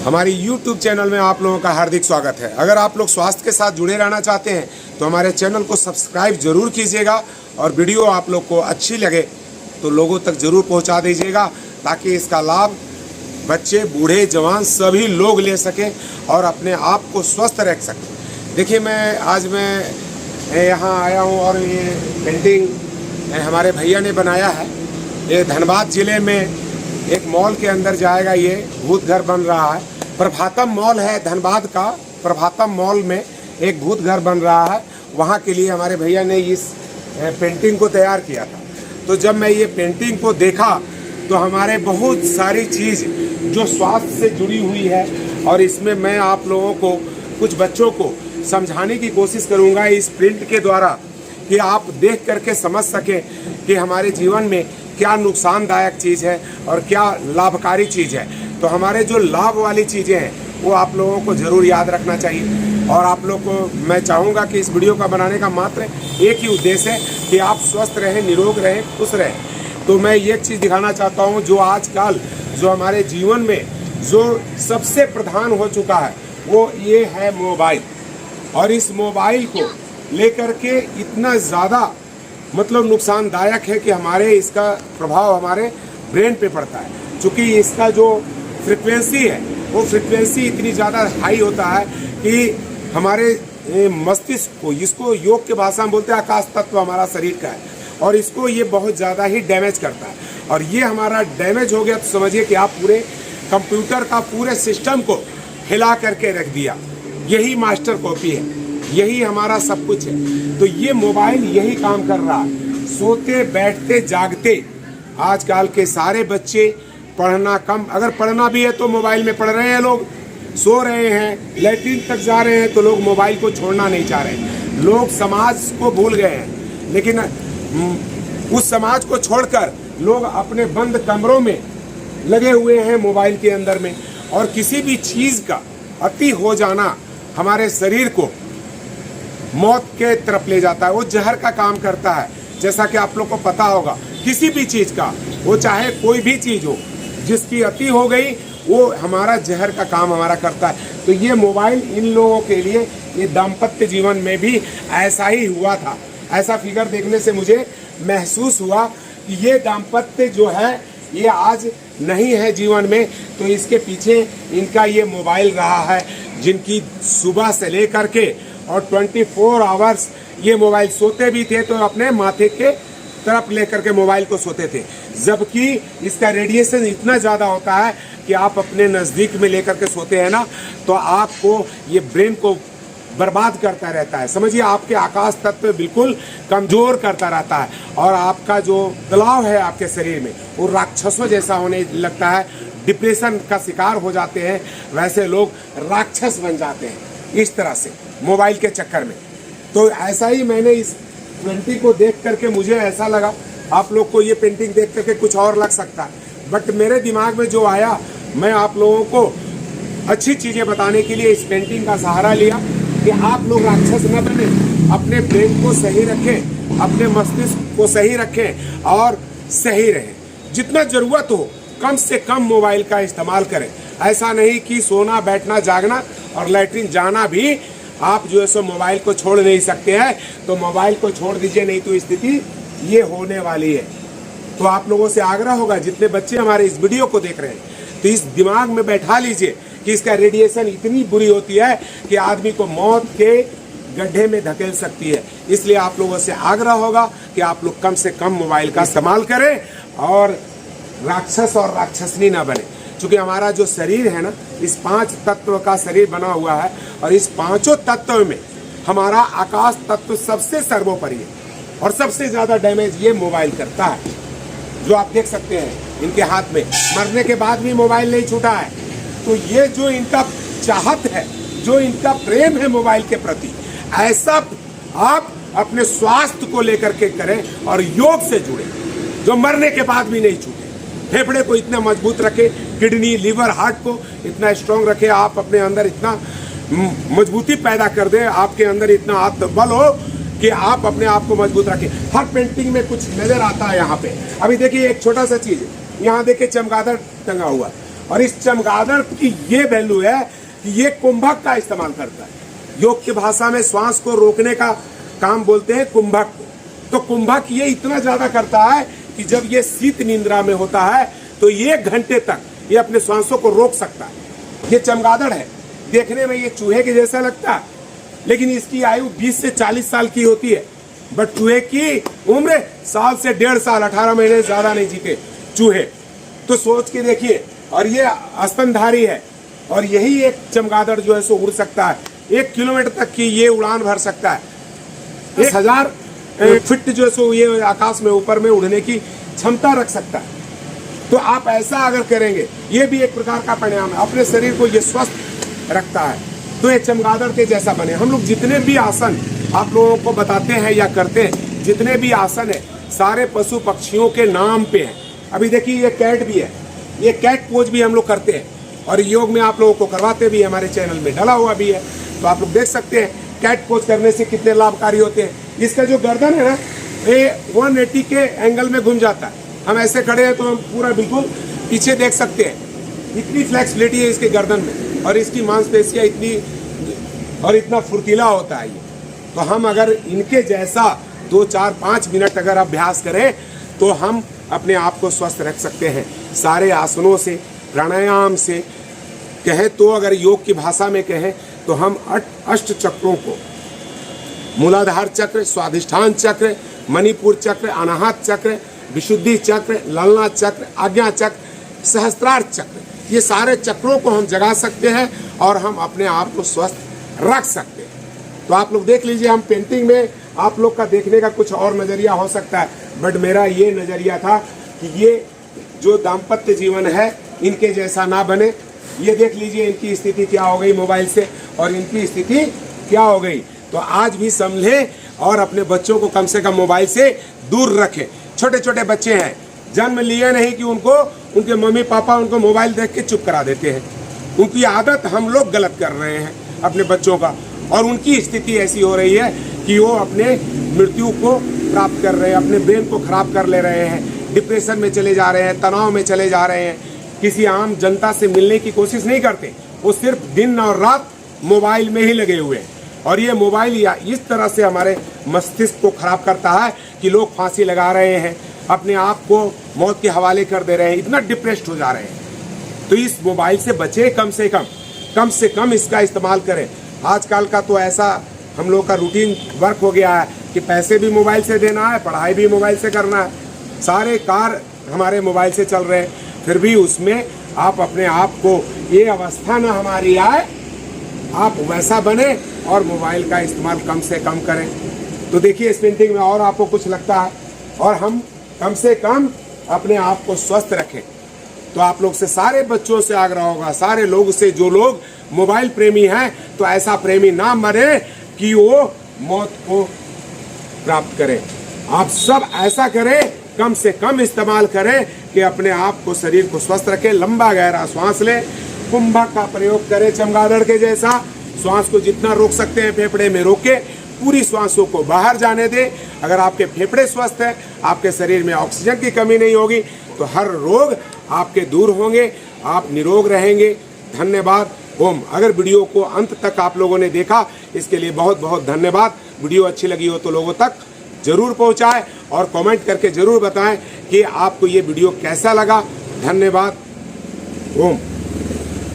हमारी YouTube channel में आप लोगों का हार्दिक स्वागत है। अगर आप लोग स्वास्थ्य के साथ जुड़े रहना चाहते हैं तो हमारे चैनल को सब्सक्राइब जरूर कीजिएगा और वीडियो आप लोग को अच्छी लगे तो लोगों तक जरूर पहुंचा दीजिएगा ताकि इसका लाभ बच्चे, बूढ़े, जवान सभी लोग ले सकें और अपने आप को स्वस्थ रख सकें। देखिए, आज मैं यहाँ आया हूँ और ये पेंटिंग हमारे भैया ने बनाया है। ये धनबाद ज़िले में एक मॉल के अंदर जाएगा। ये भूत घर बन रहा है। प्रभातम मॉल है धनबाद का। प्रभातम मॉल में एक भूत घर बन रहा है। वहाँ के लिए हमारे भैया ने इस पेंटिंग को तैयार किया था। तो जब मैं ये पेंटिंग को देखा तो हमारे बहुत सारी चीज़ जो स्वास्थ्य से जुड़ी हुई है और इसमें मैं आप लोगों को, कुछ बच्चों को समझाने की कोशिश करूँगा इस प्रिंट के द्वारा कि आप देख करके समझ सकें कि हमारे जीवन में क्या नुकसानदायक चीज़ है और क्या लाभकारी चीज़ है। तो हमारे जो लाभ वाली चीज़ें हैं वो आप लोगों को ज़रूर याद रखना चाहिए। और आप लोग को मैं चाहूँगा कि इस वीडियो का बनाने का मात्र एक ही उद्देश्य है कि आप स्वस्थ रहें, निरोग रहें, खुश रहें। तो मैं ये चीज़ दिखाना चाहता हूँ जो आजकल जो हमारे जीवन में जो सबसे प्रधान हो चुका है वो ये है मोबाइल। और इस मोबाइल को लेकर के इतना ज़्यादा मतलब नुकसानदायक है कि हमारे इसका प्रभाव हमारे ब्रेन पे पड़ता है। क्योंकि इसका जो फ्रिक्वेंसी है वो फ्रिक्वेंसी इतनी ज़्यादा हाई होता है कि हमारे मस्तिष्क को, इसको योग के भाषा में बोलते हैं आकाश तत्व हमारा शरीर का है, और इसको ये बहुत ज़्यादा ही डैमेज करता है। और ये हमारा डैमेज हो गया तो समझिए कि आप पूरे कंप्यूटर का पूरे सिस्टम को हिला करके रख दिया। यही मास्टर कॉपी है, यही हमारा सब कुछ है। तो ये मोबाइल यही काम कर रहा है। सोते बैठते जागते आजकल के सारे बच्चे, पढ़ना कम, अगर पढ़ना भी है तो मोबाइल में पढ़ रहे हैं लोग, सो रहे हैं, लैट्रिन तक जा रहे हैं तो लोग मोबाइल को छोड़ना नहीं चाह रहे। लोग समाज को भूल गए हैं, लेकिन उस समाज को छोड़कर लोग अपने बंद कमरों में लगे हुए हैं मोबाइल के अंदर में। और किसी भी चीज़ का अति हो जाना हमारे शरीर को मौत के तरफ ले जाता है। वो जहर का काम करता है। जैसा कि आप लोग को पता होगा, किसी भी चीज़ का, वो चाहे कोई भी चीज़ हो, जिसकी अति हो गई वो हमारा जहर का काम हमारा करता है। तो ये मोबाइल इन लोगों के लिए, ये दाम्पत्य जीवन में भी ऐसा ही हुआ था। ऐसा फिगर देखने से मुझे महसूस हुआ कि ये दाम्पत्य जो है ये आज नहीं है जीवन में, तो इसके पीछे इनका ये मोबाइल रहा है, जिनकी सुबह से लेकर के और 24 आवर्स ये मोबाइल, सोते भी थे तो अपने माथे के तरफ लेकर के मोबाइल को सोते थे। जबकि इसका रेडिएशन इतना ज़्यादा होता है कि आप अपने नज़दीक में लेकर के सोते हैं ना, तो आपको ये ब्रेन को बर्बाद करता रहता है। समझिए, आपके आकाश तत्व बिल्कुल कमज़ोर करता रहता है और आपका जो तनाव है आपके शरीर में वो राक्षसों जैसा होने लगता है। डिप्रेशन का शिकार हो जाते हैं, वैसे लोग राक्षस बन जाते हैं इस तरह से मोबाइल के चक्कर में। तो ऐसा ही मैंने इस पेंटिंग को देख करके मुझे ऐसा लगा, आप लोग को ये पेंटिंग देख करके कुछ और लग सकता है, बट मेरे दिमाग में जो आया, मैं आप लोगों को अच्छी चीज़ें बताने के लिए इस पेंटिंग का सहारा लिया कि आप लोग राक्षस न बने, अपने ब्रेन को सही रखें, अपने मस्तिष्क को सही रखें और सही रहें। जितना ज़रूरत हो कम से कम मोबाइल का इस्तेमाल करें। ऐसा नहीं कि सोना, बैठना, जागना और लैट्रिन जाना भी आप जो है सो मोबाइल को छोड़ नहीं सकते हैं, तो मोबाइल को छोड़ दीजिए, नहीं तो स्थिति ये होने वाली है। तो आप लोगों से आग्रह होगा, जितने बच्चे हमारे इस वीडियो को देख रहे हैं, तो इस दिमाग में बैठा लीजिए कि इसका रेडिएशन इतनी बुरी होती है कि आदमी को मौत के गड्ढे में धकेल सकती है। इसलिए आप लोगों से आग्रह होगा कि आप लोग कम से कम मोबाइल का इस्तेमाल करें और राक्षस और राक्षसनी ना बने। क्योंकि हमारा जो शरीर है ना, इस 5 तत्व का शरीर बना हुआ है और इस 5 तत्व में हमारा आकाश तत्व सबसे सर्वोपरि है और सबसे ज़्यादा डैमेज ये मोबाइल करता है। जो आप देख सकते हैं इनके हाथ में, मरने के बाद भी मोबाइल नहीं छूटा है। तो ये जो इनका चाहत है, जो इनका प्रेम है मोबाइल के प्रति, ऐसा आप अपने स्वास्थ्य को लेकर के करें और योग से जुड़े, जो मरने के बाद भी नहीं छूटे। फेफड़े को इतना मजबूत रखे, किडनी, लीवर, हार्ट को इतना स्ट्रांग रखे, आप अपने अंदर इतना मजबूती पैदा कर दें, आपके अंदर इतना आत्मबल हो कि आप अपने आप को मजबूत रखें। हर पेंटिंग में कुछ नजर आता है यहाँ पे। अभी देखिए एक छोटा सा चीज, यहाँ देखिए चमगादड़ टंगा हुआ, और इस चमगादड़ की ये वैल्यू है कि ये कुंभक का इस्तेमाल करता है। योग की भाषा में श्वास को रोकने का काम बोलते हैं कुंभक को। तो कुंभक ये इतना ज्यादा करता है कि जब ये शीत निंद्रा में होता है तो 1 घंटे तक ये अपने श्वासों को रोक सकता है। ये चमगादड़ है, देखने में ये चूहे के जैसा लगता है, लेकिन इसकी आयु 20 से 40 साल की होती है। बट चूहे की उम्र साल से 1.5 साल, 18 महीने से ज्यादा नहीं जीते चूहे। तो सोच के देखिए, और ये स्तनधारी है, और यही एक चमगादड़ जो है सो उड़ सकता है। 1 किलोमीटर तक की ये उड़ान भर सकता है। 1000 फीट जो है सो ये आकाश में ऊपर में उड़ने की क्षमता रख सकता है। तो आप ऐसा अगर करेंगे, ये भी एक प्रकार का परिणाम है, अपने शरीर को ये स्वस्थ रखता है। तो ये चमगादड़ के जैसा बने। हम लोग जितने भी आसन आप लोगों को बताते हैं या करते हैं, जितने भी आसन है सारे पशु पक्षियों के नाम पे हैं। अभी देखिए ये कैट भी है, ये कैट पोज भी हम लोग करते हैं और योग में आप लोगों को करवाते भी, हमारे चैनल में डला हुआ भी है। तो आप लोग देख सकते हैं कैट पोज करने से कितने लाभकारी होते हैं। इसका जो गर्दन है ना, ये 180 के एंगल में घूम जाता है। हम ऐसे खड़े हैं तो हम पूरा बिल्कुल पीछे देख सकते हैं। इतनी फ्लेक्सिबिलिटी है इसके गर्दन में, और इसकी मांसपेशियां इतनी और इतना फुर्तीला होता है ये। तो हम अगर इनके जैसा 2, 4, 5 मिनट अगर अभ्यास करें तो हम अपने आप को स्वस्थ रख सकते हैं सारे आसनों से, प्राणायाम से। कहें तो अगर योग की भाषा में कहें तो हम 8 चक्रों को, मूलाधार चक्र, स्वाधिष्ठान चक्र, मणिपुर चक्र, अनाहत चक्र, विशुद्धि चक्र, ललना चक्र, आज्ञा चक्र, सहस्त्रार्थ चक्र, ये सारे चक्रों को हम जगा सकते हैं और हम अपने आप को स्वस्थ रख सकते हैं। तो आप लोग देख लीजिए, हम पेंटिंग में आप लोग का देखने का कुछ और नज़रिया हो सकता है, बट मेरा ये नज़रिया था कि ये जो दाम्पत्य जीवन है इनके जैसा ना बने। ये देख लीजिए इनकी स्थिति क्या हो गई मोबाइल से, और इनकी स्थिति क्या हो गई। तो आज भी समझें और अपने बच्चों को कम से कम मोबाइल से दूर रखें। छोटे छोटे बच्चे हैं, जन्म लिए नहीं कि उनको उनके मम्मी पापा उनको मोबाइल देख के चुप करा देते हैं। उनकी आदत हम लोग गलत कर रहे हैं अपने बच्चों का, और उनकी स्थिति ऐसी हो रही है कि वो अपने मृत्यु को प्राप्त कर रहे हैं, अपने ब्रेन को खराब कर ले रहे हैं, डिप्रेशन में चले जा रहे हैं, तनाव में चले जा रहे हैं। किसी आम जनता से मिलने की कोशिश नहीं करते, वो सिर्फ दिन और रात मोबाइल में ही लगे हुए हैं। और ये मोबाइल या इस तरह से हमारे मस्तिष्क को खराब करता है कि लोग फांसी लगा रहे हैं, अपने आप को मौत के हवाले कर दे रहे हैं, इतना डिप्रेस्ड हो जा रहे हैं। तो इस मोबाइल से बचे, कम से कम इसका इस्तेमाल करें। आजकल का तो ऐसा हम लोग का रूटीन वर्क हो गया है कि पैसे भी मोबाइल से देना है, पढ़ाई भी मोबाइल से करना है, सारे कार हमारे मोबाइल से चल रहे हैं। फिर भी उसमें आप अपने आप को, ये अवस्था ना हमारी आए, आप वैसा बने और मोबाइल का इस्तेमाल कम से कम करें। तो देखिए इस पेंटिंग में और आपको कुछ लगता है, और हम कम से कम अपने आप को स्वस्थ रखें। तो आप लोग से, सारे बच्चों से आग्रह होगा, सारे लोग से, जो लोग मोबाइल प्रेमी हैं, तो ऐसा प्रेमी ना मरे कि वो मौत को प्राप्त करे। आप सब ऐसा करें, कम से कम इस्तेमाल करें कि अपने आप को, शरीर को स्वस्थ रखें। लंबा गहरा श्वास लें, कुंभक का प्रयोग करें चमगादड़ के जैसा। श्वास को जितना रोक सकते हैं फेफड़े में रोके, पूरी श्वासों को बाहर जाने दें। अगर आपके फेफड़े स्वस्थ हैं, आपके शरीर में ऑक्सीजन की कमी नहीं होगी, तो हर रोग आपके दूर होंगे, आप निरोग रहेंगे। धन्यवाद। ओम। अगर वीडियो को अंत तक आप लोगों ने देखा, इसके लिए बहुत बहुत धन्यवाद। वीडियो अच्छी लगी हो तो लोगों तक जरूर पहुंचाएं और कमेंट करके जरूर बताएं कि आपको ये वीडियो कैसा लगा। धन्यवाद। ओम।